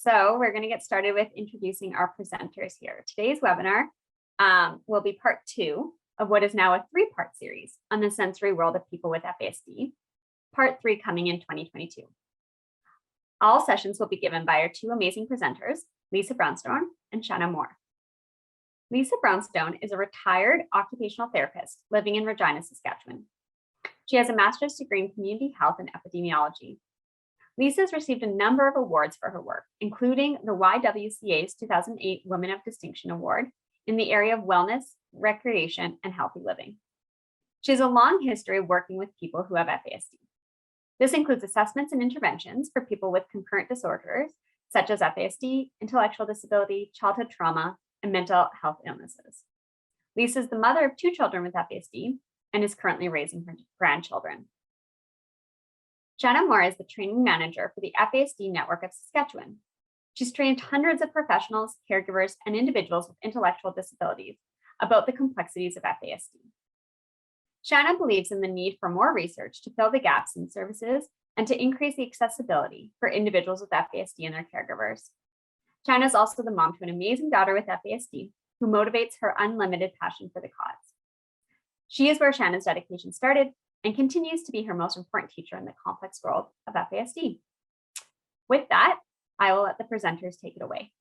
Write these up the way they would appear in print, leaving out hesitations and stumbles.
So we're going to get started with introducing our presenters here. Today's webinar will be part 2 of what is now a 3-part series on the sensory world of people with FASD, part 3 coming in 2022. All sessions will be given by our 2 amazing presenters, Lisa Brownstone and Shana Mohr. Lisa Brownstone is a retired occupational therapist living in Regina, Saskatchewan. She has a master's degree in community health and epidemiology. Lisa has received a number of awards for her work, including the YWCA's 2008 Women of Distinction Award in the area of wellness, recreation, and healthy living. She has a long history of working with people who have FASD. This includes assessments and interventions for people with concurrent disorders, such as FASD, intellectual disability, childhood trauma, and mental health illnesses. Lisa is the mother of 2 children with FASD and is currently raising her grandchildren. Shana Mohr is the training manager for the FASD network of Saskatchewan. She's trained hundreds of professionals, caregivers, and individuals with intellectual disabilities about the complexities of FASD. Shana believes in the need for more research to fill the gaps in services and to increase the accessibility for individuals with FASD and their caregivers. Shana is also the mom to an amazing daughter with FASD who motivates her unlimited passion for the cause. She is where Shana's dedication started and continues to be her most important teacher in the complex world of FASD. With that, I will let the presenters take it away.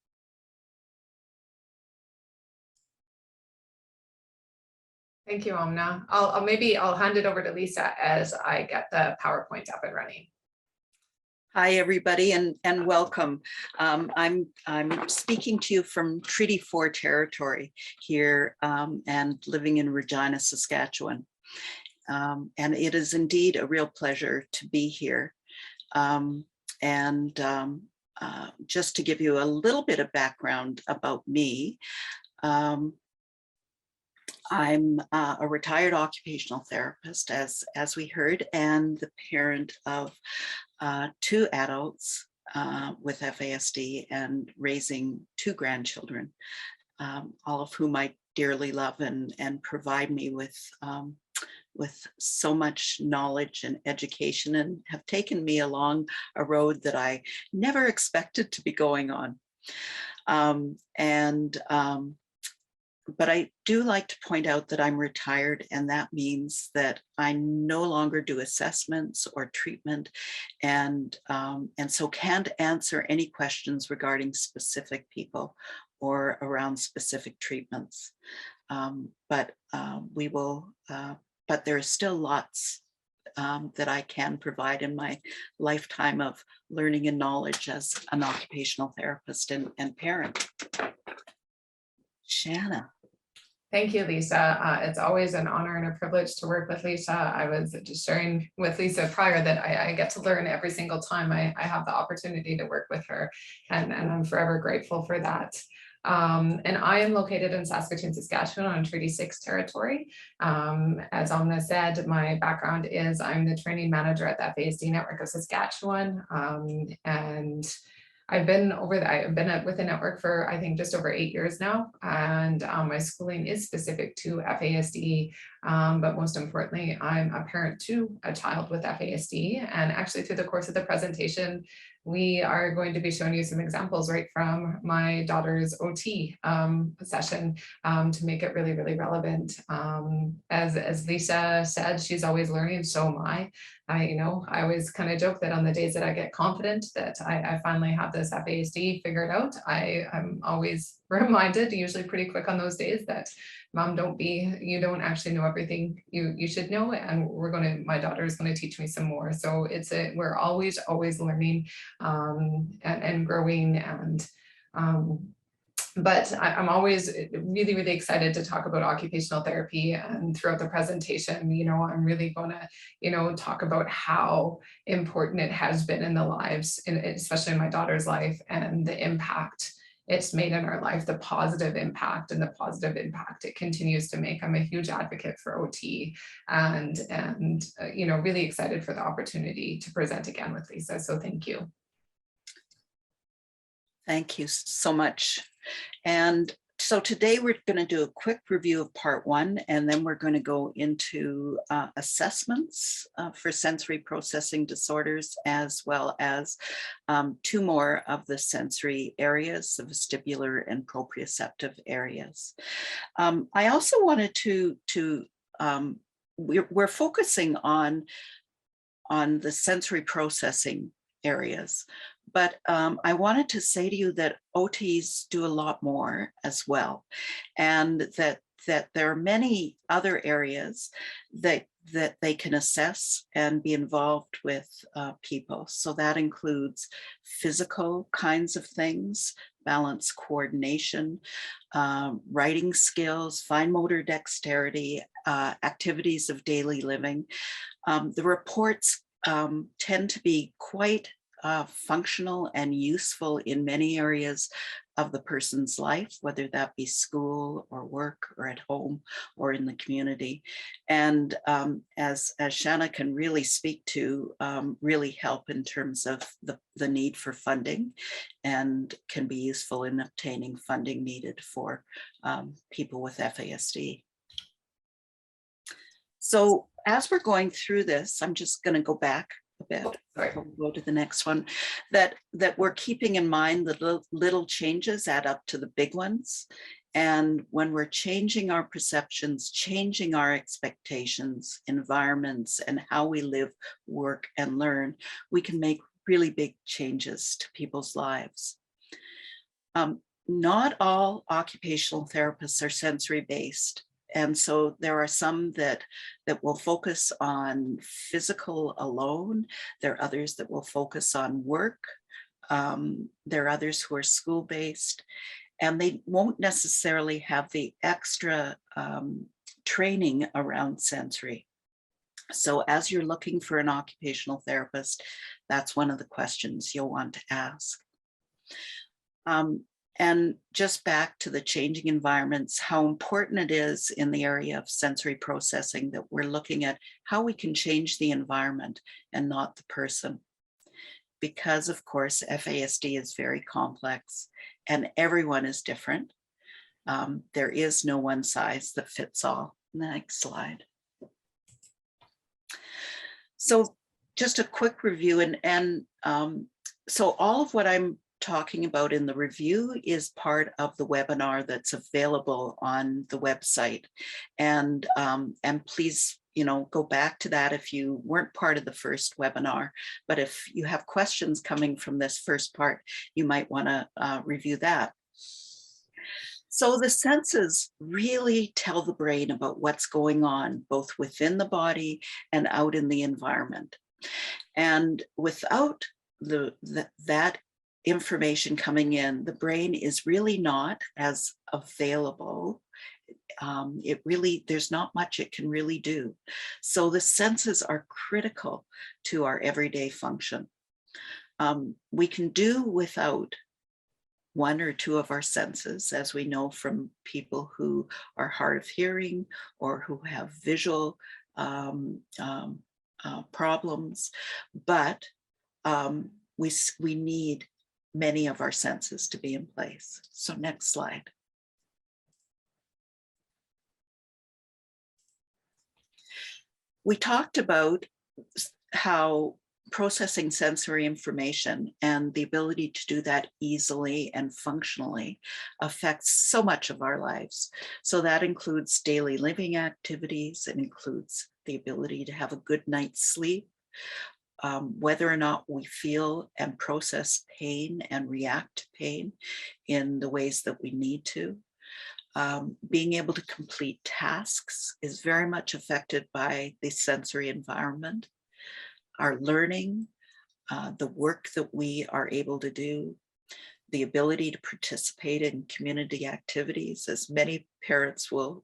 Thank you, Omna. I'll hand it over to Lisa as I get the PowerPoint up and running. Hi, everybody, and welcome. I'm speaking to you from Treaty 4 territory here and living in Regina, Saskatchewan. And it is indeed a real pleasure to be here. Just to give you a little bit of background about me, I'm a retired occupational therapist, as we heard, and the parent of 2 adults with FASD and raising 2 grandchildren, all of whom I dearly love and provide me with so much knowledge and education, and have taken me along a road that I never expected to be going on. But I do like to point out that I'm retired, and that means that I no longer do assessments or treatment, and so can't answer any questions regarding specific people or around specific treatments. But there is still lots that I can provide in my lifetime of learning and knowledge as an occupational therapist and parent. Shana. Thank you, Lisa. It's always an honor and a privilege to work with Lisa. I was just sharing with Lisa prior that I get to learn every single time I have the opportunity to work with her, and I'm forever grateful for that. And I am located in Saskatoon, Saskatchewan on Treaty 6 territory. As Omna said, my background is I'm the training manager at the FASD network of Saskatchewan, and I've been with the network for, I think, just over 8 years now, and my schooling is specific to FASD, but most importantly, I'm a parent to a child with FASD, and actually through the course of the presentation, we are going to be showing you some examples right from my daughter's OT session to make it really, really relevant. As Lisa said, she's always learning, so am I. I always kind of joke that on the days that I get confident that I finally have this FASD figured out, I'm always reminded, usually pretty quick on those days, that Mom, you don't actually know everything you should know, and my daughter is going to teach me some more. So we're always learning and growing, but I'm always really, really excited to talk about occupational therapy. And throughout the presentation, I'm really going to, talk about how important it has been in the lives, especially in my daughter's life, and the impact it's made in our life, the positive impact it continues to make. I'm a huge advocate for OT, and really excited for the opportunity to present again with Lisa. So thank you. Thank you so much. And So today we're going to do a quick review of part 1, and then we're going to go into assessments for sensory processing disorders, as well as 2 more of the sensory areas, the vestibular and proprioceptive areas. I also wanted we're focusing on the sensory processing areas. But I wanted to say to you that OTs do a lot more as well, and that there are many other areas that they can assess and be involved with people. So that includes physical kinds of things, balance, coordination, writing skills, fine motor dexterity, activities of daily living. The reports tend to be quite functional and useful in many areas of the person's life, whether that be school or work or at home or in the community. And as Shana can really speak to, really help in terms of the need for funding, and can be useful in obtaining funding needed for people with FASD. So as we're going through this, I'm just going to go back a bit. We'll go to the next one. That we're keeping in mind the little changes add up to the big ones. And when we're changing our perceptions, changing our expectations, environments, and how we live, work, and learn, we can make really big changes to people's lives. Not all occupational therapists are sensory based. And so there are some that will focus on physical alone. There are others that will focus on work. There are others who are school-based, and they won't necessarily have the extra training around sensory. So as you're looking for an occupational therapist, that's one of the questions you'll want to ask. And just back to the changing environments, how important it is in the area of sensory processing that we're looking at how we can change the environment and not the person. Because of course, FASD is very complex and everyone is different. There is no one size that fits all. Next slide. So just a quick review, and so all of what I'm talking about in the review is part of the webinar that's available on the website, and please, go back to that if you weren't part of the first webinar. But if you have questions coming from this first part, you might want to review that. So the senses really tell the brain about what's going on both within the body and out in the environment. And without that information coming in, the brain is really not as available. There's not much it can really do. So the senses are critical to our everyday function. We can do without 1 or 2 of our senses, as we know from people who are hard of hearing or who have visual problems, but we need many of our senses to be in place. So next slide. We talked about how processing sensory information and the ability to do that easily and functionally affects so much of our lives. So that includes daily living activities. It includes the ability to have a good night's sleep, whether or not we feel and process pain and react to pain in the ways that we need to. Being able to complete tasks is very much affected by the sensory environment. Our learning, the work that we are able to do, the ability to participate in community activities, as many parents will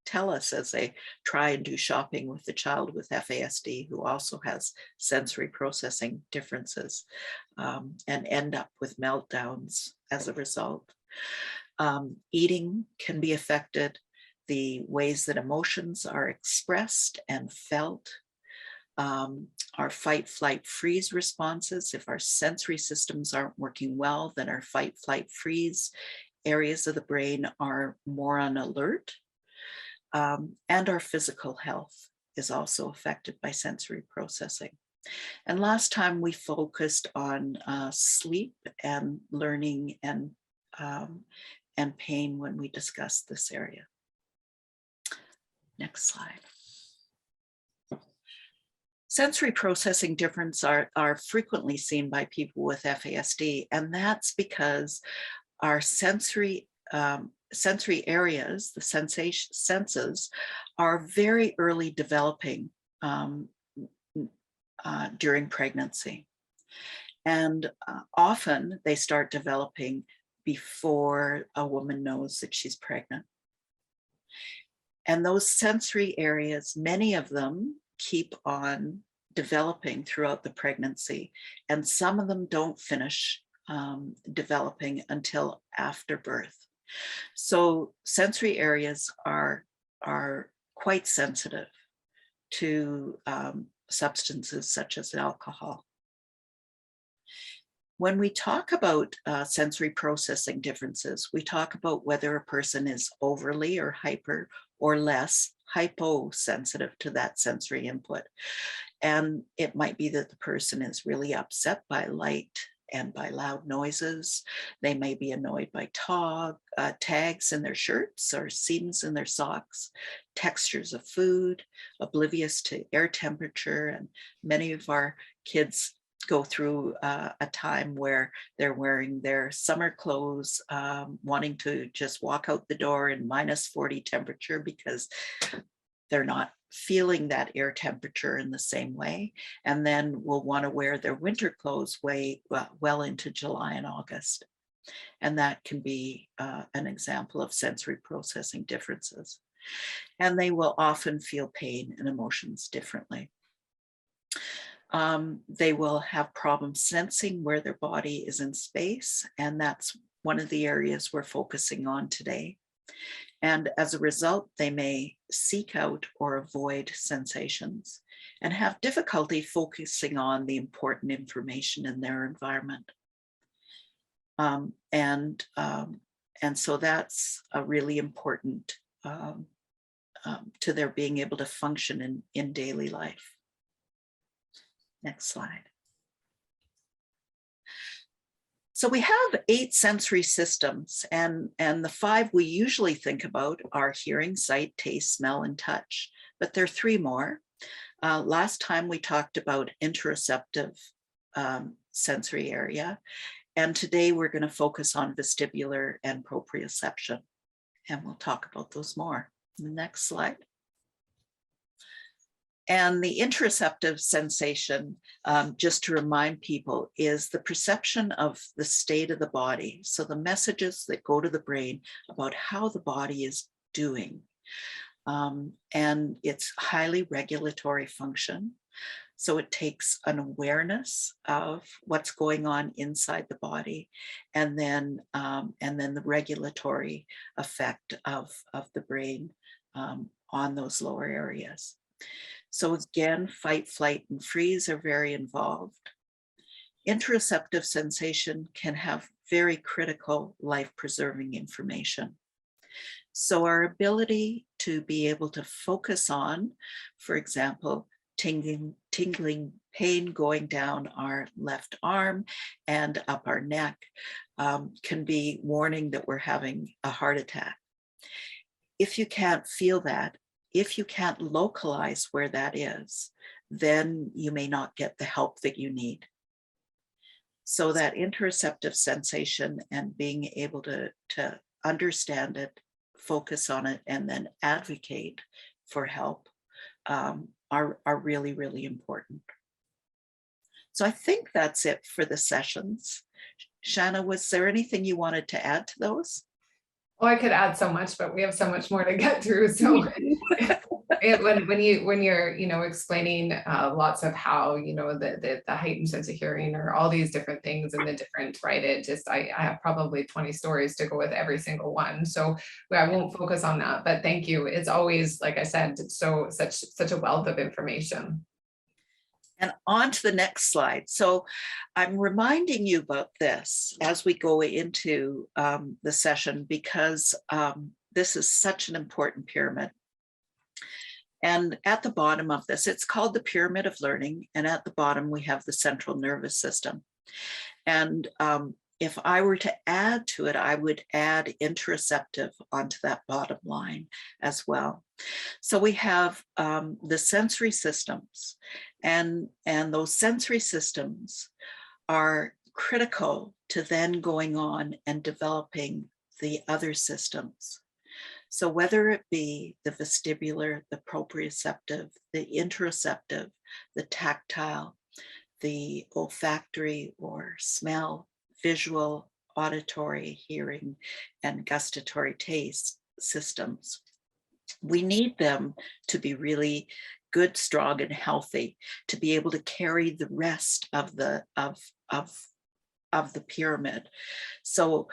tell us as they try and do shopping with the child with FASD who also has sensory processing differences, and end up with meltdowns as a result. Eating can be affected, the ways that emotions are expressed and felt, our fight, flight, freeze responses. If our sensory systems aren't working well, then our fight, flight, freeze areas of the brain are more on alert, and our physical health is also affected by sensory processing. And last time we focused on sleep and learning and pain when we discussed this area. Next slide. Sensory processing differences are frequently seen by people with FASD, and that's because our sensory areas, the senses, are very early developing during pregnancy. And often they start developing before a woman knows that she's pregnant. And those sensory areas, many of them keep on developing throughout the pregnancy, and some of them don't finish developing until after birth. So sensory areas are quite sensitive to substances such as alcohol. When we talk about sensory processing differences, we talk about whether a person is overly or hyper or less hyposensitive to that sensory input. And it might be that the person is really upset by light and by loud noises. They may be annoyed by tags in their shirts or seams in their socks, textures of food, oblivious to air temperature. And many of our kids go through a time where they're wearing their summer clothes, wanting to just walk out the door in -40 temperature because they're not feeling that air temperature in the same way, and then will want to wear their winter clothes well into July and August. And that can be an example of sensory processing differences. And they will often feel pain and emotions differently. They will have problems sensing where their body is in space, and that's one of the areas we're focusing on today. And as a result, they may seek out or avoid sensations and have difficulty focusing on the important information in their environment. And so that's a really important to their being able to function in daily life. Next slide. So we have 8 sensory systems, and the 5 we usually think about are hearing, sight, taste, smell, and touch, but there are 3 more. Last time we talked about interoceptive sensory area, and today we're going to focus on vestibular and proprioception, and we'll talk about those more. The next slide. And the interoceptive sensation, just to remind people, is the perception of the state of the body. So the messages that go to the brain about how the body is doing. And it's highly regulatory function. So it takes an awareness of what's going on inside the body, and then the regulatory effect of the brain on those lower areas. So again, fight, flight, and freeze are very involved. Interoceptive sensation can have very critical life-preserving information. So our ability to be able to focus on, for example, tingling pain going down our left arm and up our neck can be warning that we're having a heart attack. If you can't feel that, if you can't localize where that is, then you may not get the help that you need. So that interoceptive sensation and being able to understand it, focus on it, and then advocate for help are really, really important. So I think that's it for the sessions. Shana, was there anything you wanted to add to those? Oh, I could add so much, but we have so much more to get through. So when you're explaining lots of how the heightened sense of hearing or all these different things and the different, right, it just I have probably 20 stories to go with every single one, so I won't focus on that, but thank you. It's always, like I said, such a wealth of information. And on to the next slide. So I'm reminding you about this as we go into the session, because this is such an important pyramid. And at the bottom of this, it's called the pyramid of learning. And at the bottom, we have the central nervous system. And if I were to add to it, I would add interoceptive onto that bottom line as well. So we have the sensory systems, and those sensory systems are critical to then going on and developing the other systems. So whether it be the vestibular, the proprioceptive, the interoceptive, the tactile, the olfactory or smell, visual, auditory, hearing, and gustatory taste systems, we need them to be really good, strong, and healthy to be able to carry the rest of the pyramid. So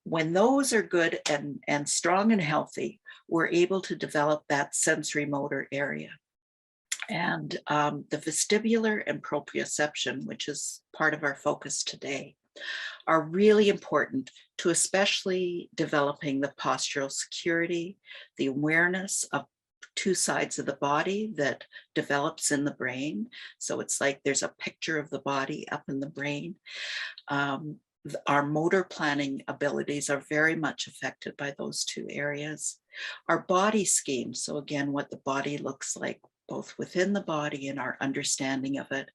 when those are good and strong and healthy, we're able to develop that sensory motor area. And the vestibular and proprioception, which is part of our focus today, are really important to especially developing the postural security, the awareness of two sides of the body that develops in the brain. So it's like there's a picture of the body up in the brain. Our motor planning abilities are very much affected by those two areas. Our body scheme, so again, what the body looks like, both within the body and our understanding of it,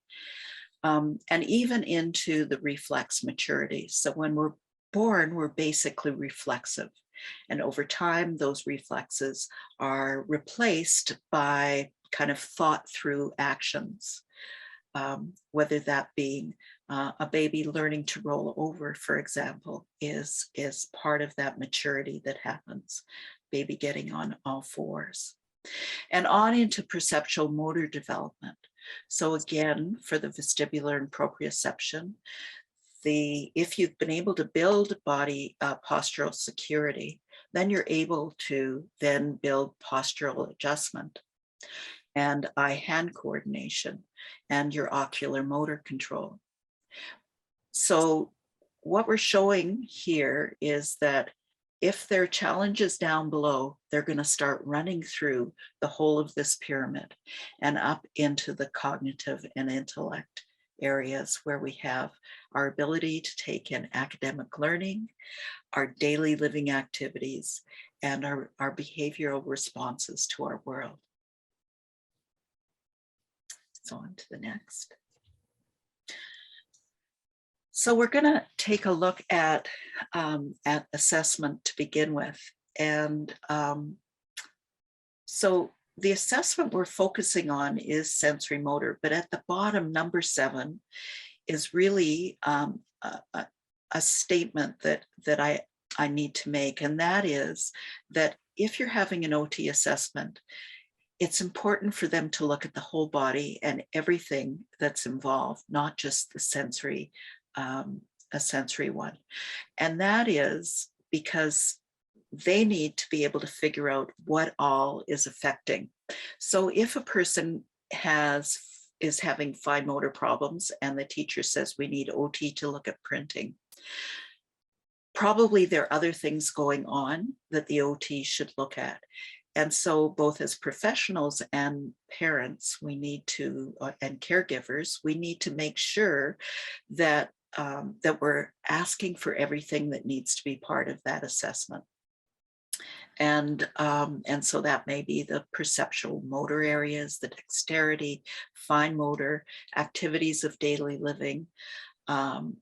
and even into the reflex maturity. So when we're born, we're basically reflexive. And over time, those reflexes are replaced by kind of thought through actions, whether that being a baby learning to roll over, for example, is part of that maturity that happens, baby getting on all fours. And on into perceptual motor development. So again, for the vestibular and proprioception, if you've been able to build body postural security, then you're able to then build postural adjustment and eye-hand coordination and your ocular motor control. So what we're showing here is that if there are challenges down below, they're going to start running through the whole of this pyramid and up into the cognitive and intellect areas where we have our ability to take in academic learning, our daily living activities, and our behavioral responses to our world. So on to the next. So we're going to take a look at assessment to begin with. And so the assessment we're focusing on is sensory motor, but at the bottom, number 7 is really a statement that I need to make. And that is that if you're having an OT assessment, it's important for them to look at the whole body and everything that's involved, not just the sensory, a sensory one. And that is because they need to be able to figure out what all is affecting. So if a person is having fine motor problems and the teacher says we need OT to look at printing, probably there are other things going on that the OT should look at. And so both as professionals and parents, we need to, and caregivers, we need to make sure that that we're asking for everything that needs to be part of that assessment. And so that may be the perceptual motor areas, the dexterity, fine motor, activities of daily living,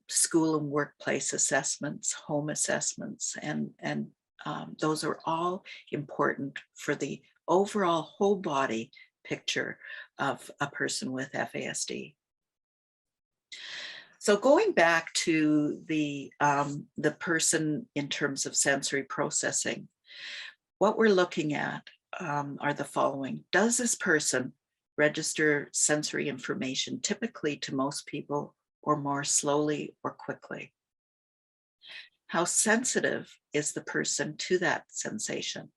school and workplace assessments, home assessments, and those are all important for the overall whole body picture of a person with FASD. So going back to the person in terms of sensory processing, what we're looking at are the following. Does this person register sensory information typically to most people, or more slowly or quickly? How sensitive is the person to that sensation?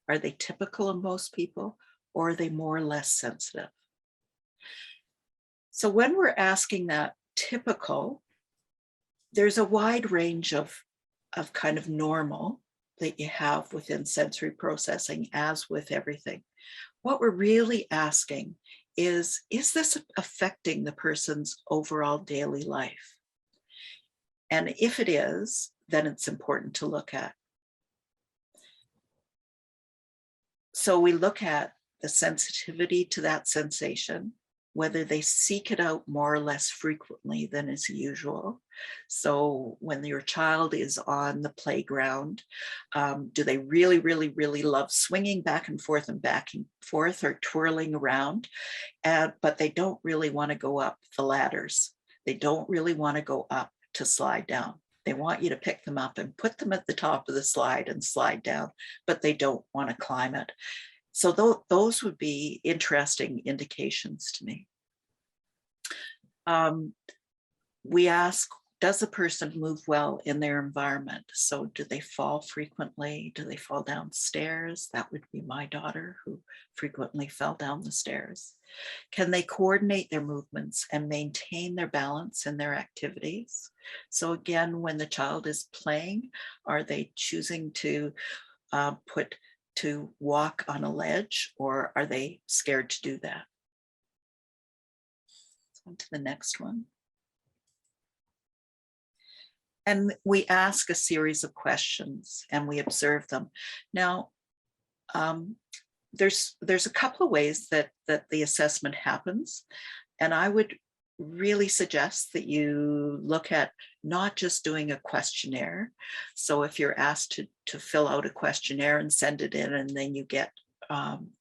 Are they typical of most people, or are they more or less sensitive? So when we're asking that typical, there's a wide range of kind of normal that you have within sensory processing, as with everything. What we're really asking is this affecting the person's overall daily life? And if it is, then it's important to look at. So we look at the sensitivity to that sensation, whether they seek it out more or less frequently than is usual. So when your child is on the playground, do they really, really, really love swinging back and forth or twirling around? But they don't really want to go up the ladders. They don't really want to go up to slide down. They want you to pick them up and put them at the top of the slide and slide down, but they don't want to climb it. So those would be interesting indications to me. We ask, does the person move well in their environment? So do they fall frequently? Do they fall downstairs? That would be my daughter, who frequently fell down the stairs. Can they coordinate their movements and maintain their balance in their activities? So again, when the child is playing, are they choosing to walk on a ledge, or are they scared to do that? On to the next one. And we ask a series of questions and we observe them. Now, there's a couple of ways that the assessment happens. And I would really suggest that you look at not just doing a questionnaire. So if you're asked to fill out a questionnaire and send it in, and then you get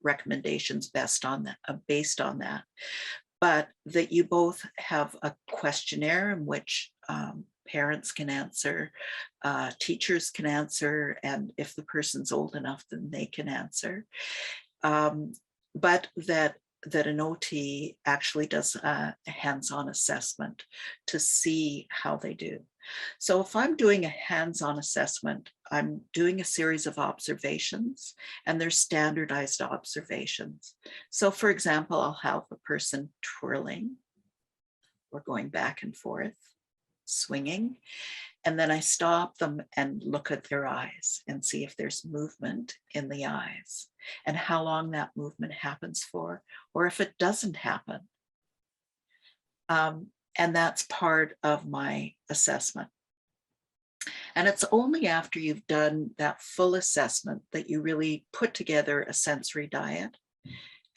recommendations based on that, but that you both have a questionnaire in which parents can answer, teachers can answer, and if the person's old enough, then they can answer. But that an OT actually does a hands-on assessment to see how they do. So if I'm doing a hands-on assessment, I'm doing a series of observations, and they're standardized observations. So for example, I'll have a person twirling or going back and forth, swinging, and then I stop them and look at their eyes and see if there's movement in the eyes and how long that movement happens for, or if it doesn't happen. And that's part of my assessment. And it's only after you've done that full assessment that you really put together a sensory diet.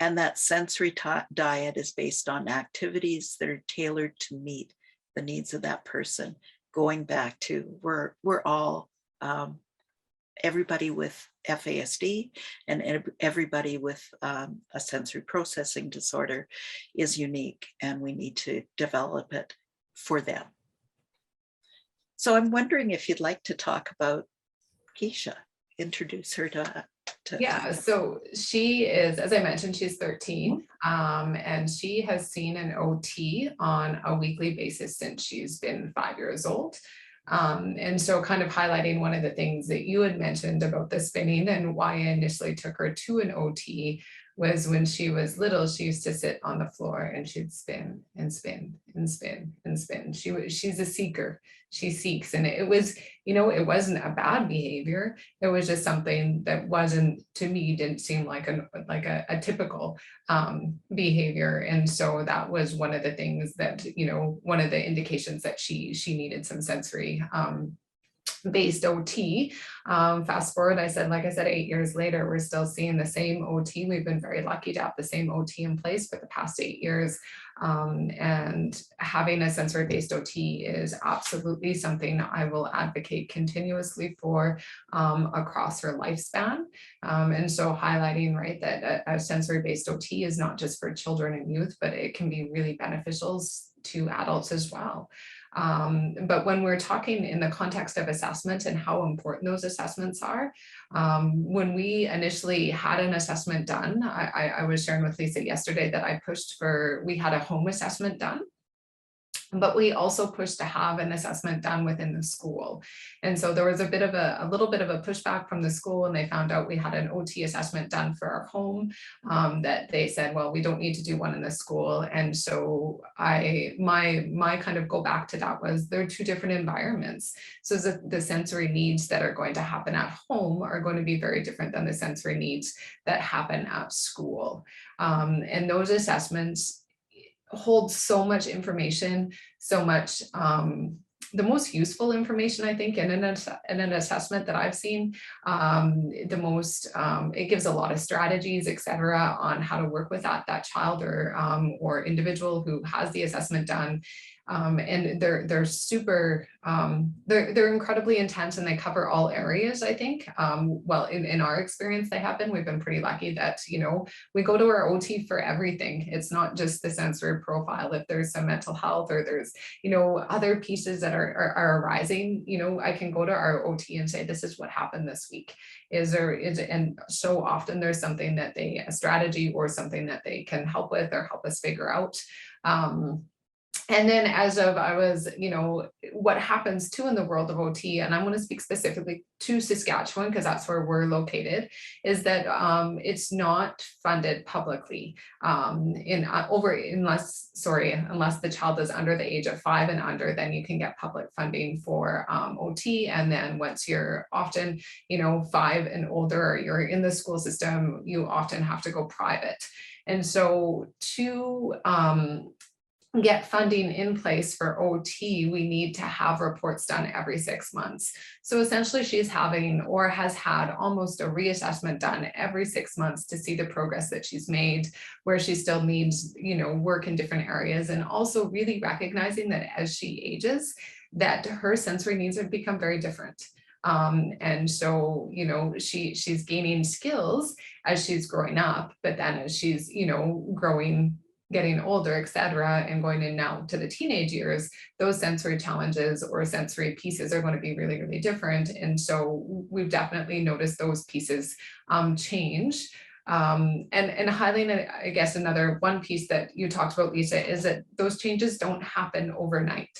And that sensory diet is based on activities that are tailored to meet the needs of that person. Going back to, we're all, everybody with FASD and everybody with a sensory processing disorder is unique, and we need to develop it for them. So I'm wondering if you'd like to talk about Keisha, introduce her to Yeah, so she is, as I mentioned, she's 13, and she has seen an OT on a weekly basis since she's been 5 years old. And so kind of highlighting one of the things that you had mentioned about the spinning and why I initially took her to an OT was when she was little, she used to sit on the floor and she'd spin and spin and spin and spin. She's a seeker. She seeks, and it was, it wasn't a bad behavior. It was just something that wasn't, to me, didn't seem like a typical behavior. And so that was one of the things that, one of the indications that she needed some sensory based OT. Fast forward, like I said, 8 years later, we're still seeing the same OT. We've been very lucky to have the same OT in place for the past 8 years. And having a sensory-based OT is absolutely something I will advocate continuously for across her lifespan. And so highlighting, right, that a sensory-based OT is not just for children and youth, but it can be really beneficial to adults as well. But when we're talking in the context of assessment and how important those assessments are, when we initially had an assessment done, I was sharing with Lisa yesterday that I pushed for, we had a home assessment done. But we also pushed to have an assessment done within the school. And so there was a little bit of a pushback from the school, and they found out we had an OT assessment done for our home, that they said, well, we don't need to do one in the school. And so my kind of go back to that was, they're two different environments. So the sensory needs that are going to happen at home are going to be very different than the sensory needs that happen at school. And those assessments hold so much information, so much, the most useful information, I think, in an assessment that I've seen, it gives a lot of strategies, et cetera, on how to work with that child or individual who has the assessment done. And they're super, they're incredibly intense, and they cover all areas, I think. Well, in our experience, we've been pretty lucky that, we go to our OT for everything. It's not just the sensory profile. If there's some mental health, or there's, other pieces that are arising, I can go to our OT and say, this is what happened this week. And so often there's something a strategy or something that they can help with or help us figure out. And then what happens too in the world of OT, and I want to speak specifically to Saskatchewan because that's where we're located, is that it's not funded publicly unless the child is under the age of 5 and under, then you can get public funding for OT. And then once you're often, 5 and older, you're in the school system, you often have to go private. And so to get funding in place for OT, we need to have reports done every 6 months. So essentially she's having or has had almost a reassessment done every 6 months to see the progress that she's made, where she still needs, work in different areas, and also really recognizing that as she ages, that her sensory needs have become very different. And so, she's gaining skills as she's growing up, but then as she's, getting older, et cetera, and going in now to the teenage years, those sensory challenges or sensory pieces are going to be really, really different. And so we've definitely noticed those pieces change. And highlighting, I guess, another one piece that you talked about, Lisa, is that those changes don't happen overnight.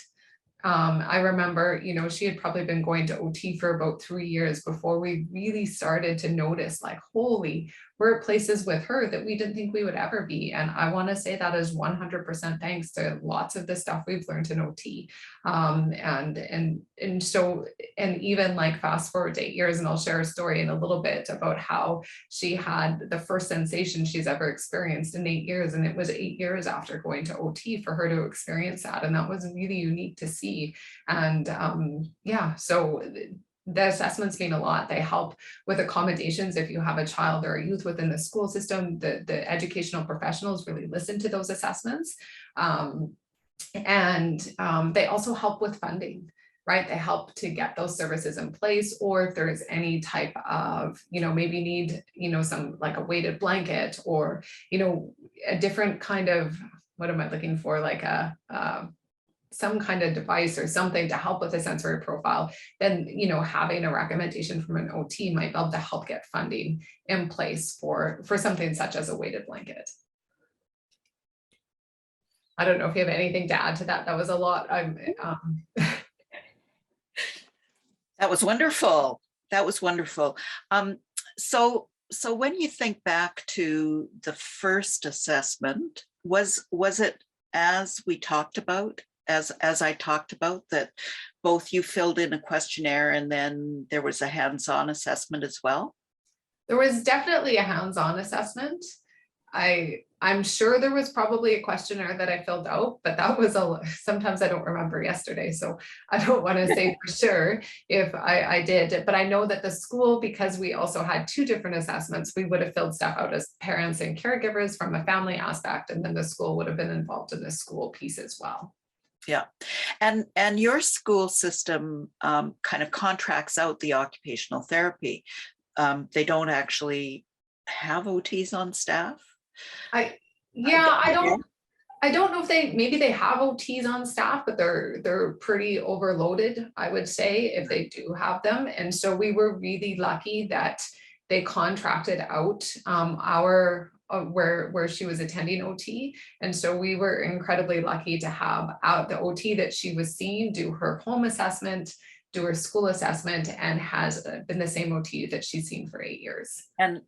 I remember, she had probably been going to OT for about 3 years before we really started to notice, like, holy, we're at places with her that we didn't think we would ever be. And I want to say that is 100% thanks to lots of the stuff we've learned in OT. And even like fast forward to 8 years, and I'll share a story in a little bit about how she had the first sensation she's ever experienced in 8 years. And it was 8 years after going to OT for her to experience that. And that was really unique to see. And so the assessments mean a lot. They help with accommodations. If you have a child or a youth within the school system, the educational professionals really listen to those assessments. And they also help with funding, right? They help to get those services in place, or if there's any type of, maybe need, some like a weighted blanket, or, a different kind of, what am I looking for? Like some kind of device or something to help with the sensory profile, then, having a recommendation from an OT might be able to help get funding in place for something such as a weighted blanket. I don't know if you have anything to add to that. That was a lot. That was wonderful. That was wonderful. So when you think back to the first assessment, was it as we talked about, as I talked about, that both you filled in a questionnaire and then there was a hands-on assessment as well? There was definitely a hands-on assessment. I'm sure there was probably a questionnaire that I filled out, but that was sometimes I don't remember yesterday. So I don't want to say for sure if I did, but I know that the school, because we also had 2 different assessments, we would have filled stuff out as parents and caregivers from a family aspect, and then the school would have been involved in the school piece as well. Yeah. And your school system kind of contracts out the occupational therapy. They don't actually have OTs on staff. I don't know if maybe they have OTs on staff, but they're pretty overloaded, I would say, if they do have them. And so we were really lucky that they contracted out where she was attending OT. And so we were incredibly lucky to have out the OT that she was seeing do her home assessment, do her school assessment, and has been the same OT that she's seen for 8 years. And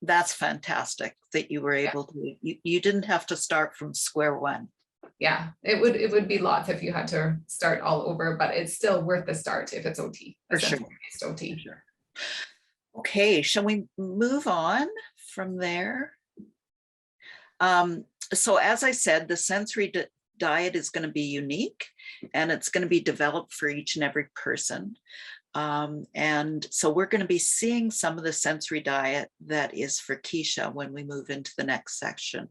that's fantastic that you were able to, you didn't have to start from square one. Yeah, it would be lots if you had to start all over, but it's still worth the start if it's OT. For sure. OT. For sure. Okay, shall we move on from there? So as I said, the sensory diet is going to be unique, and it's going to be developed for each and every person. And so we're going to be seeing some of the sensory diet that is for Keisha when we move into the next section.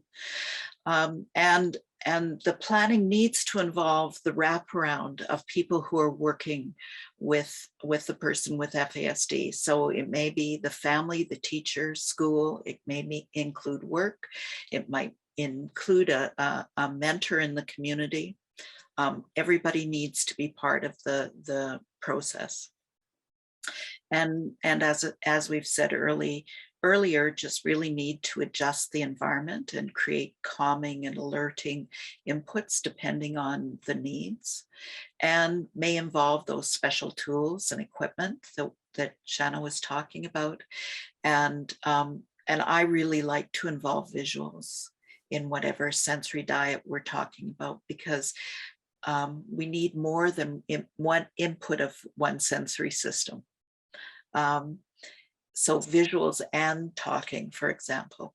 And the planning needs to involve the wraparound of people who are working with the person with FASD. So it may be the family, the teacher, school, it may include work, it might include a mentor in the community. Everybody needs to be part of the process. And as we've said earlier, just really need to adjust the environment and create calming and alerting inputs depending on the needs, and may involve those special tools and equipment that Shana was talking about. And I really like to involve visuals in whatever sensory diet we're talking about, because we need more than one input of one sensory system. So visuals and talking, for example.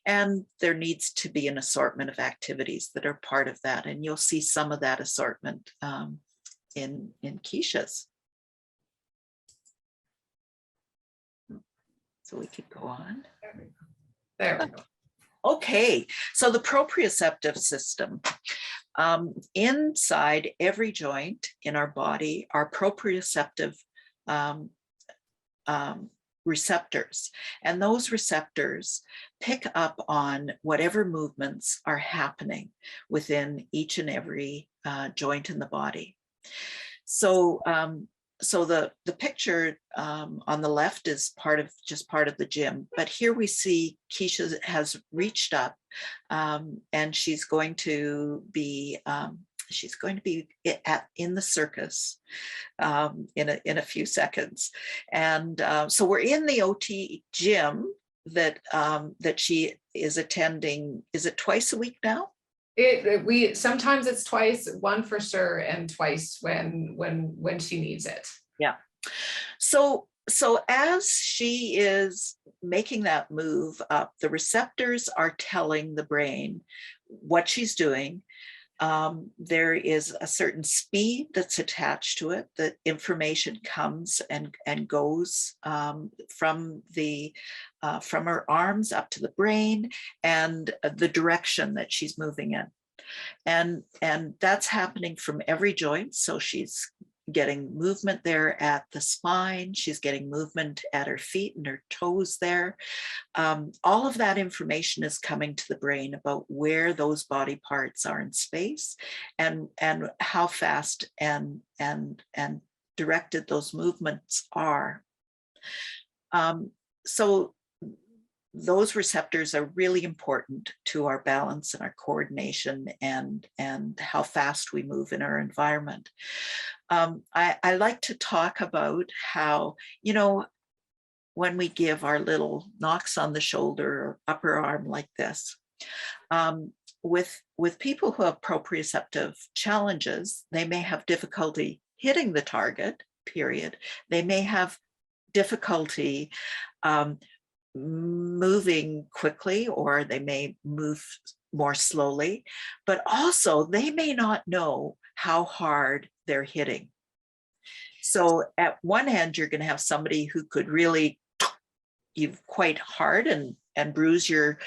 And there needs to be an assortment of activities that are part of that. And you'll see some of that assortment in Keisha's. So we could go on. There we go. Okay, so the proprioceptive system. Inside every joint in our body are proprioceptive receptors, and those receptors pick up on whatever movements are happening within each and every joint in the body. So the picture on the left is just part of the gym, but here we see Keisha has reached up, and she's going to be in the circus in a few seconds. And so we're in the OT gym that she is attending. Is it twice a week now? We sometimes it's twice, one for sure, and twice when she needs it. Yeah. So as she is making that move up, the receptors are telling the brain what she's doing. There is a certain speed that's attached to it. The information comes and goes from her arms up to the brain, and the direction that she's moving in. And that's happening from every joint. So she's getting movement there at the spine. She's getting movement at her feet and her toes there. All of that information is coming to the brain about where those body parts are in space, and how fast and directed those movements are. So those receptors are really important to our balance and our coordination and how fast we move in our environment. I like to talk about how, when we give our little knocks on the shoulder or upper arm like this, with people who have proprioceptive challenges, they may have difficulty hitting the target, period. They may have difficulty moving quickly, or they may move more slowly, but also they may not know how hard they're hitting. So at one end, you're going to have somebody who could really quite hard and bruise your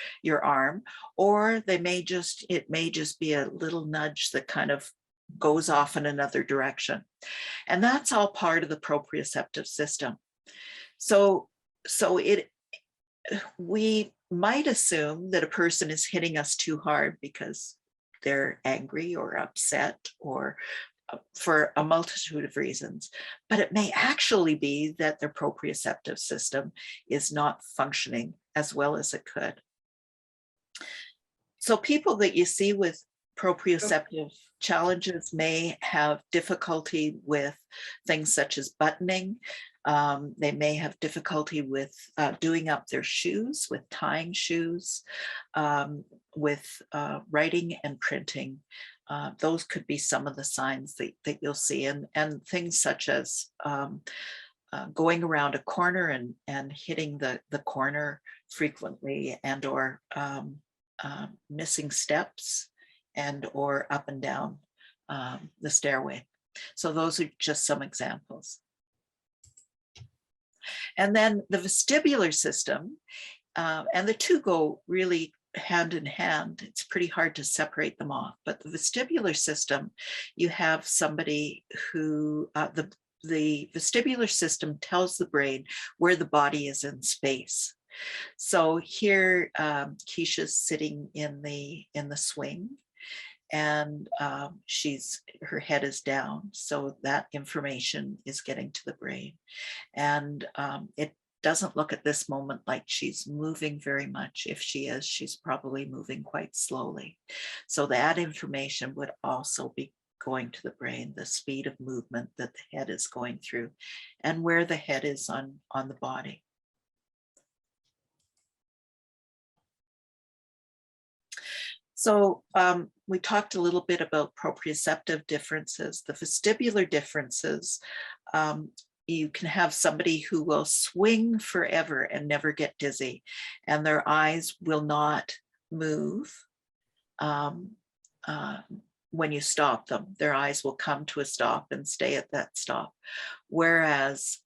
arm, or it may just be a little nudge that kind of goes off in another direction. And that's all part of the proprioceptive system. So we might assume that a person is hitting us too hard because they're angry or upset or for a multitude of reasons, but it may actually be that their proprioceptive system is not functioning as well as it could. So people that you see with proprioceptive challenges may have difficulty with things such as buttoning. They may have difficulty with doing up their shoes, with tying shoes, with writing and printing. Those could be some of the signs that you'll see, and things such as going around a corner and hitting the corner frequently, and or missing steps, and or up and down the stairway. So those are just some examples. And then the vestibular system, and the two go really hand in hand. It's pretty hard to separate them off, but the vestibular system, you have somebody who, the vestibular system tells the brain where the body is in space. So here, Keisha's sitting in the swing, and her head is down, so that information is getting to the brain, and it doesn't look at this moment like she's moving very much. If she is, she's probably moving quite slowly. So that information would also be going to the brain, the speed of movement that the head is going through, and where the head is on the body. So we talked a little bit about proprioceptive differences. The vestibular differences, you can have somebody who will swing forever and never get dizzy, and their eyes will not move when you stop them. Their eyes will come to a stop and stay at that stop. Whereas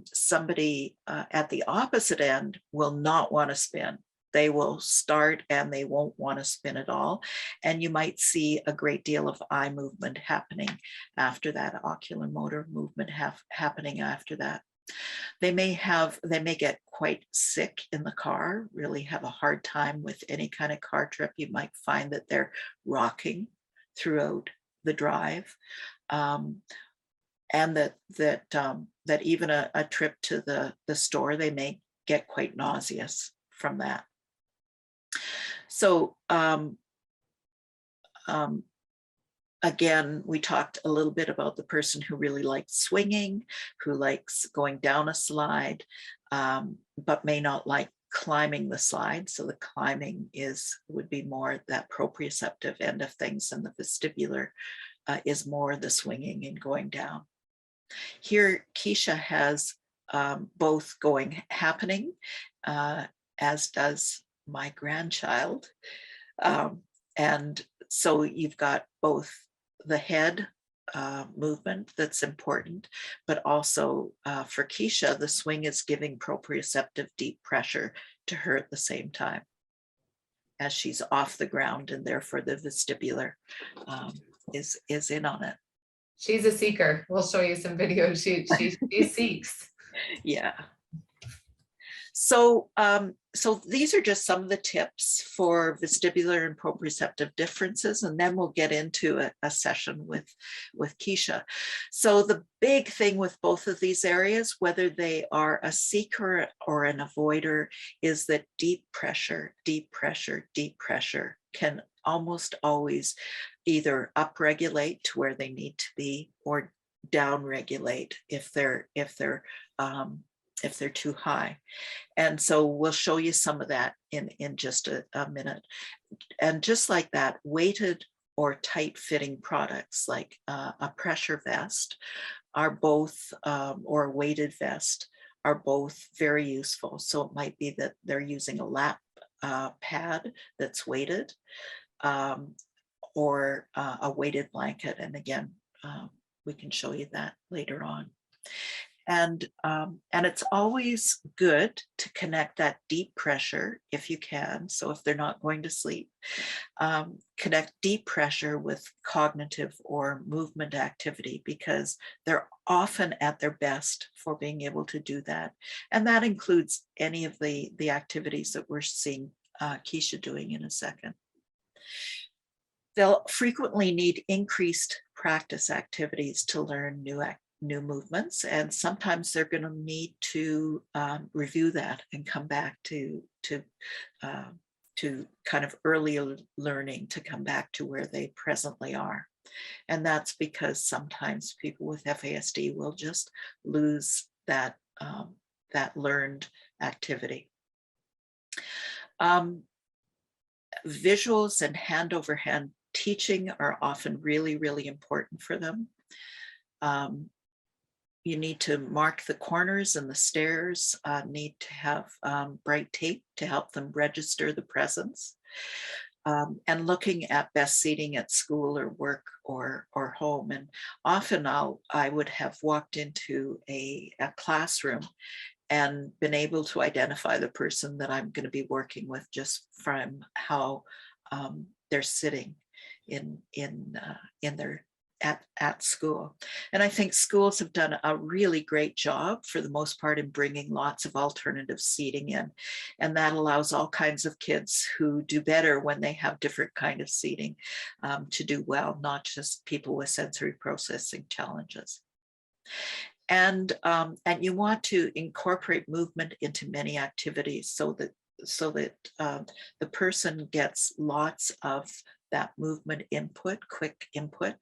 somebody at the opposite end will not want to spin. They will start and they won't want to spin at all. And you might see a great deal of eye movement happening after that, ocular motor movement happening after that. They may get quite sick in the car, really have a hard time with any kind of car trip. You might find that they're rocking throughout the drive. And that even a trip to the store, they may get quite nauseous from that. So again, we talked a little bit about the person who really likes swinging, who likes going down a slide, but may not like climbing the slide. So the climbing would be more that proprioceptive end of things, and the vestibular is more the swinging and going down. Here, Keisha has both happening, as does my grandchild. And so you've got both the head movement that's important, but also for Keisha, the swing is giving proprioceptive deep pressure to her at the same time as she's off the ground, and therefore the vestibular is in on it. She's a seeker. We'll show you some videos. She seeks. Yeah. So, so these are just some of the tips for vestibular and proprioceptive differences, and then we'll get into a session with Keisha. So the big thing with both of these areas, whether they are a seeker or an avoider, is that deep pressure can almost always either upregulate to where they need to be, or downregulate if they're too high. And so we'll show you some of that in just a minute. And just like that, weighted or tight fitting products like a pressure vest are both, or a weighted vest are both very useful. So it might be that they're using a lap pad that's weighted, or a weighted blanket. And again, we can show you that later on. And it's always good to connect that deep pressure if you can. So if they're not going to sleep, connect deep pressure with cognitive or movement activity, because they're often at their best for being able to do that. And that includes any of the activities that we're seeing Keisha doing in a second. They'll frequently need increased practice activities to learn new movements, and sometimes they're going to need to review that and come back to kind of early learning, to come back to where they presently are. And that's because sometimes people with FASD will just lose that learned activity. Visuals and hand over hand teaching are often really, really important for them. You need to mark the corners, and the stairs need to have bright tape to help them register the presence. And looking at best seating at school or work or home. And often I would have walked into a classroom and been able to identify the person that I'm going to be working with just from how they're sitting in their at school. And I think schools have done a really great job for the most part in bringing lots of alternative seating in. And that allows all kinds of kids who do better when they have different kind of seating to do well, not just people with sensory processing challenges. And you want to incorporate movement into many activities so that the person gets lots of that movement input, quick input.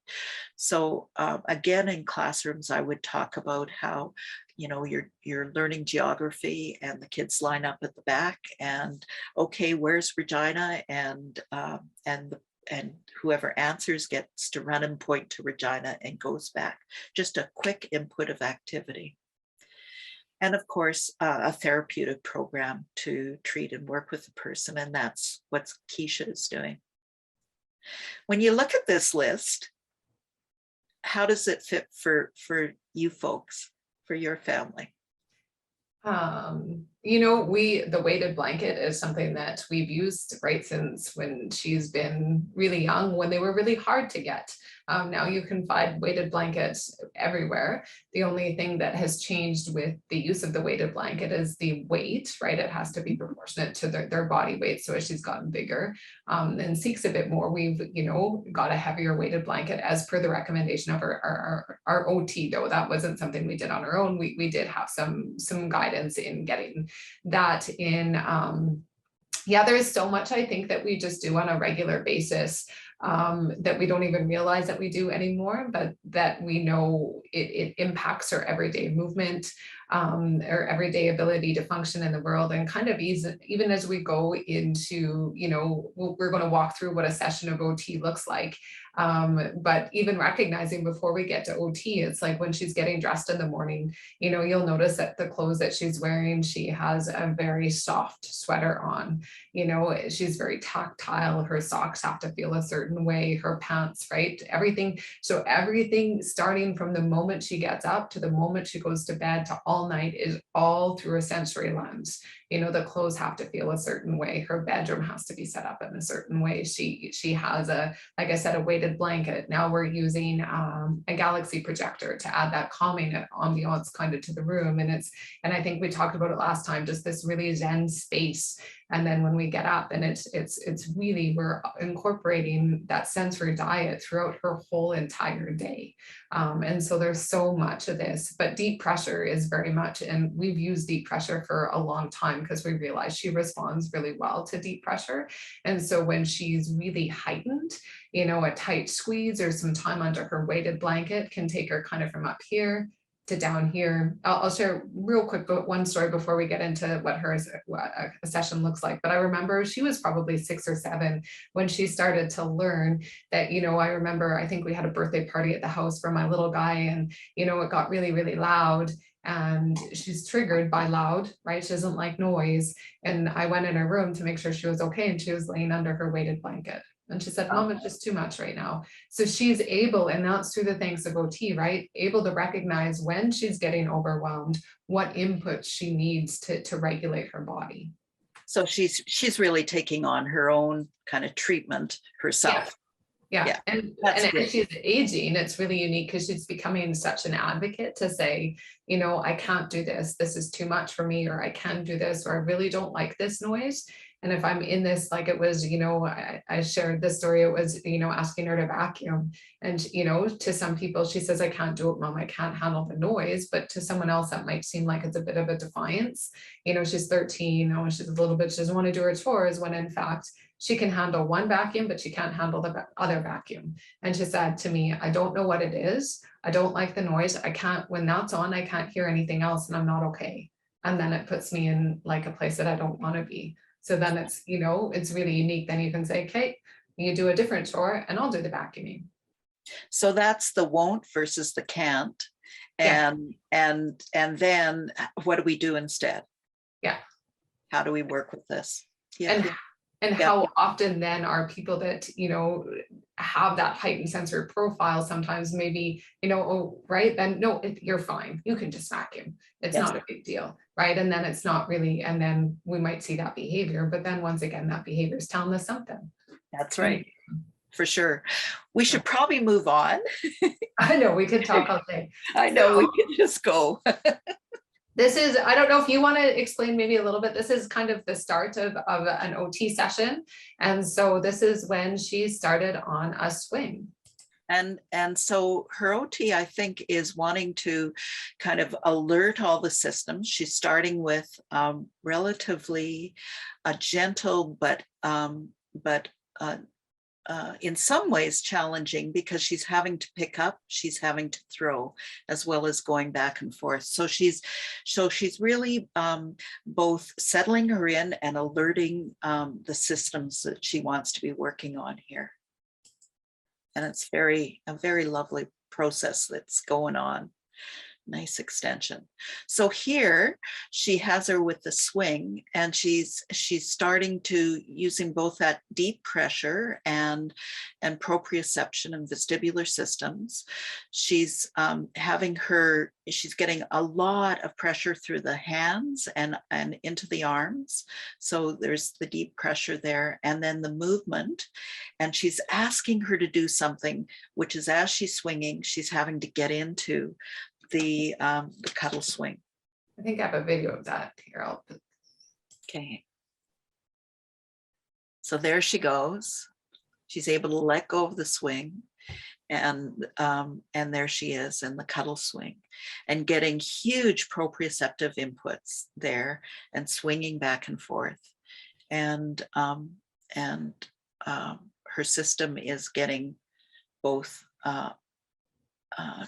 So again, in classrooms, I would talk about how, you're learning geography and the kids line up at the back and, okay, where's Regina? And whoever answers gets to run and point to Regina and goes back. Just a quick input of activity. And of course, a therapeutic program to treat and work with the person. And that's what Keisha is doing. When you look at this list, how does it fit for you folks, for your family? The weighted blanket is something that we've used right since when she's been really young, when they were really hard to get. Now you can find weighted blankets everywhere. The only thing that has changed with the use of the weighted blanket is the weight, right? It has to be proportionate to their body weight. So as she's gotten bigger and seeks a bit more, we've, got a heavier weighted blanket as per the recommendation of our OT, though. That wasn't something we did on our own. We did have some guidance in getting that in. There is so much, I think, that we just do on a regular basis that we don't even realize that we do anymore, but that we know it impacts our everyday movement, our everyday ability to function in the world, and kind of even as we go into, we're going to walk through what a session of OT looks like. But even recognizing before we get to OT, it's like when she's getting dressed in the morning, you'll notice that the clothes that she's wearing, she has a very soft sweater on, she's very tactile. Her socks have to feel a certain way, her pants, right? Everything. So everything starting from the moment she gets up to the moment she goes to bed to all night is all through a sensory lens. The clothes have to feel a certain way. Her bedroom has to be set up in a certain way. She has like I said, a weighted blanket. Now we're using a galaxy projector to add that calming ambiance kind of to the room. And I think we talked about it last time, just this really zen space. And then when we get up, and it's really, we're incorporating that sensory diet throughout her whole entire day. And so there's so much of this, but deep pressure is very much, and we've used deep pressure for a long time because we realize she responds really well to deep pressure. And so when she's really heightened, a tight squeeze or some time under her weighted blanket can take her kind of from up here to down here. I'll share real quick one story before we get into what a session looks like. But I remember she was probably 6 or 7 when she started to learn that, I remember, I think we had a birthday party at the house for my little guy, and, it got really, really loud. And she's triggered by loud, right? She doesn't like noise. And I went in her room to make sure she was okay. And she was laying under her weighted blanket. And she said, Mom, it's just too much right now. So she's able, and that's through the thanks of OT, right? Able to recognize when she's getting overwhelmed, what input she needs to regulate her body. So she's really taking on her own kind of treatment herself. Yeah. And as she's aging, it's really unique because she's becoming such an advocate to say, I can't do this. This is too much for me, or I can do this, or I really don't like this noise. And if I'm in this, like it was, I shared this story, it was, asking her to vacuum. And, to some people, she says, I can't do it, Mom, I can't handle the noise. But to someone else, that might seem like it's a bit of a defiance. She's 13, she's a little bit, she doesn't want to do her chores, when in fact, she can handle one vacuum, but she can't handle the other vacuum. And she said to me, I don't know what it is. I don't like the noise. I can't, when that's on, I can't hear anything else and I'm not okay. And then it puts me in like a place that I don't want to be. So then it's, it's really unique. Then you can say, okay, you do a different chore and I'll do the vacuuming. So that's the won't versus the can't. And then what do we do instead? Yeah. How do we work with this? Yeah. And Yeah. how often then are people that, have that heightened sensory profile sometimes maybe, oh, right, then no, you're fine. You can just vacuum. It's Yes. not a big deal, right? And then it's not really, and then we might see that behavior, but then once again, that behavior is telling us something. That's right. For sure. We should probably move on. I know, we could talk all day. I know, we can just go. This is, I don't know if you want to explain maybe a little bit, this is kind of the start of an OT session. And so this is when she started on a swing. And so her OT, I think, is wanting to kind of alert all the systems. She's starting with relatively a gentle, but in some ways challenging, because she's having to pick up, she's having to throw, as well as going back and forth. So she's really both settling her in and alerting the systems that she wants to be working on here. And it's a very lovely process that's going on. Nice extension. So here she has her with the swing, and she's starting to using both that deep pressure and proprioception and vestibular systems. She's she's getting a lot of pressure through the hands and into the arms. So there's the deep pressure there, and then the movement. And she's asking her to do something, which is, as she's swinging, she's having to get into the cuddle swing. I think I have a video of that here. I'll put... Okay. So there she goes. She's able to let go of the swing, and there she is in the cuddle swing, and getting huge proprioceptive inputs there, and swinging back and forth, and her system is getting both.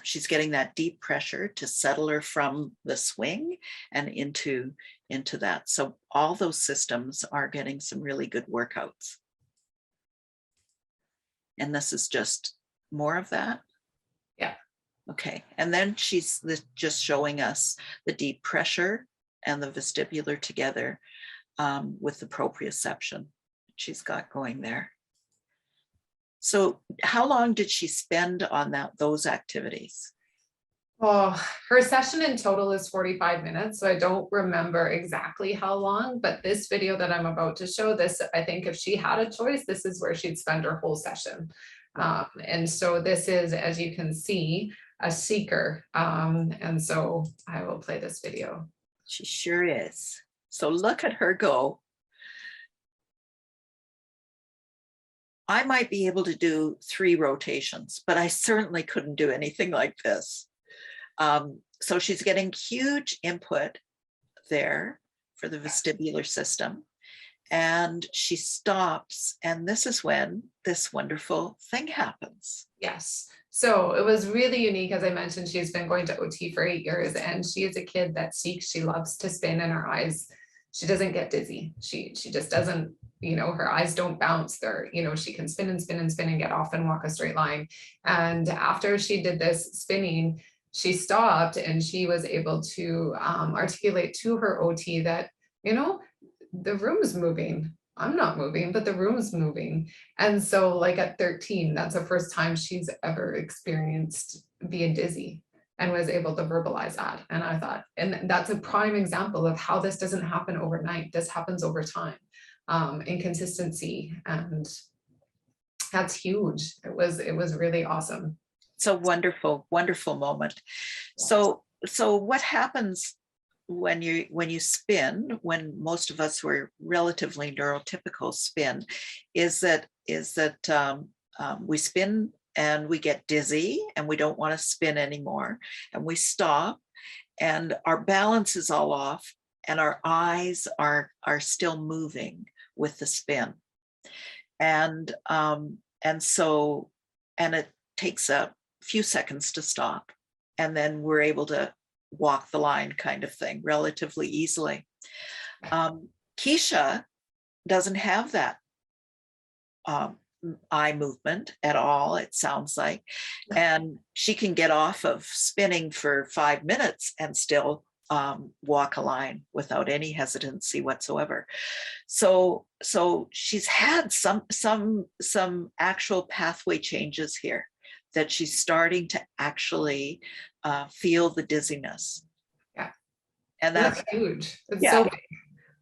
She's getting that deep pressure to settle her from the swing and into that. So all those systems are getting some really good workouts. And this is just more of that. Yeah. Okay. And then she's just showing us the deep pressure and the vestibular together with the proprioception she's got going there. So how long did she spend on those activities? Oh, her session in total is 45 minutes. So I don't remember exactly how long, but this video that I'm about to show, this, I think if she had a choice, this is where she'd spend her whole session. And so this is, as you can see, a seeker. And so I will play this video. She sure is. So look at her go. I might be able to do 3 rotations, but I certainly couldn't do anything like this. So she's getting huge input there for the vestibular system, and she stops, and this is when this wonderful thing happens. Yes. So it was really unique. As I mentioned, she's been going to OT for 8 years, and she is a kid that seeks. She loves to spin in her eyes. She doesn't get dizzy. She just doesn't, her eyes don't bounce. They're, she can spin and spin and spin and get off and walk a straight line. And after she did this spinning, she stopped, and she was able to articulate to her OT that, the room's moving. I'm not moving, but the room's moving. And so like at 13, that's the first time she's ever experienced being dizzy, and was able to verbalize that. And I thought, and that's a prime example of how this doesn't happen overnight. This happens over time, in consistency. And that's huge. It was really awesome. It's a wonderful, wonderful moment. So what happens when you spin, when most of us were relatively neurotypical spin, is that we spin and we get dizzy and we don't want to spin anymore, and we stop and our balance is all off and our eyes are still moving with the spin. And it takes a few seconds to stop, and then we're able to walk the line kind of thing relatively easily. Keisha doesn't have that eye movement at all, it sounds like, and she can get off of spinning for 5 minutes and still walk a line without any hesitancy whatsoever. So she's had some actual pathway changes here, that she's starting to actually feel the dizziness. Yeah. And that's huge. It's yeah, so big.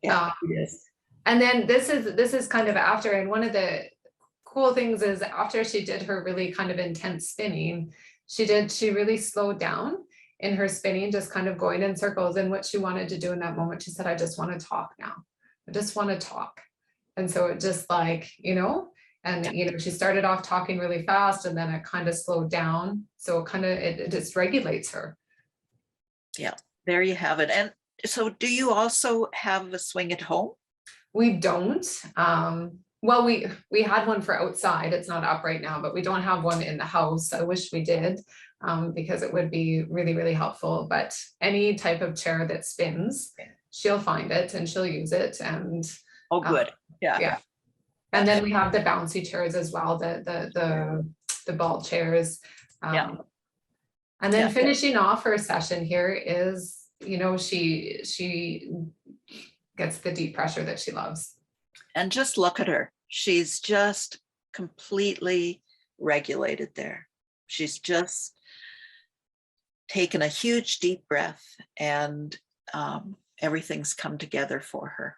yeah, it is. And then this is kind of after, and one of the cool things is after she did her really kind of intense spinning, she really slowed down in her spinning, just kind of going in circles. And what she wanted to do in that moment, she said, I just want to talk now. I just want to talk. And so it just like, and she started off talking really fast and then it kind of slowed down. So it just regulates her. Yeah, there you have it. And so do you also have a swing at home? We don't. Well, we had one for outside. It's not up right now, but we don't have one in the house. I wish we did, because it would be really, really helpful. But any type of chair that spins, she'll find it and she'll use it. And oh, good. Yeah. And then we have the bouncy chairs as well, the ball chairs. And then finishing off her session here is, she gets the deep pressure that she loves. And just look at her. She's just completely regulated there. She's just taken a huge deep breath, and everything's come together for her.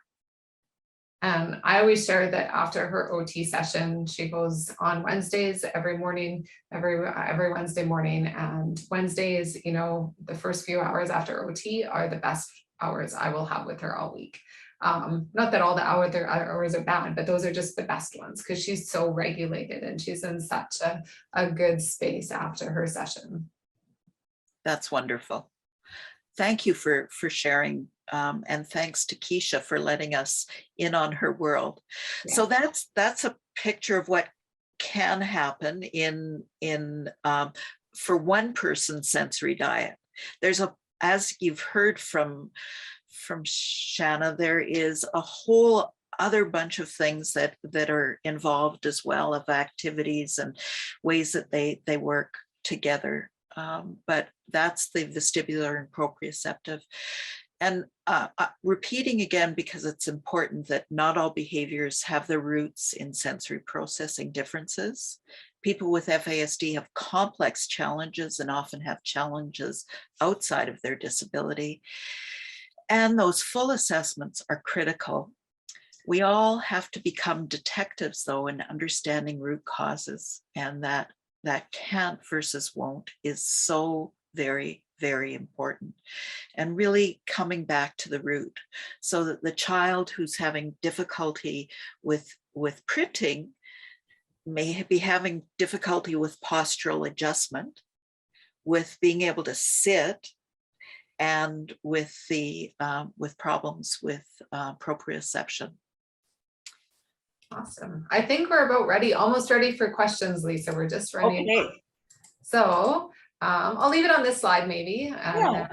And I always share that after her OT session, she goes on Wednesdays every morning, every Wednesday morning. And Wednesdays, the first few hours after OT are the best hours I will have with her all week. Not that all the hours are bad, but those are just the best ones because she's so regulated and she's in such a good space after her session. That's wonderful. Thank you for sharing, and thanks to Keisha for letting us in on her world. Yeah. So that's a picture of what can happen in for one person's sensory diet. There's as you've heard from Shana, there is a whole other bunch of things that are involved as well, of activities and ways that they work together. But that's the vestibular and proprioceptive. And repeating again, because it's important that not all behaviors have their roots in sensory processing differences. People with FASD have complex challenges and often have challenges outside of their disability. And those full assessments are critical. We all have to become detectives, though, in understanding root causes, and that can't versus won't is so very, very important. And really coming back to the root, so that the child who's having difficulty with printing may be having difficulty with postural adjustment, with being able to sit, and with problems with proprioception. Awesome. I think we're about ready, almost ready for questions, Lisa. We're just ready. Okay. So I'll leave it on this slide maybe. And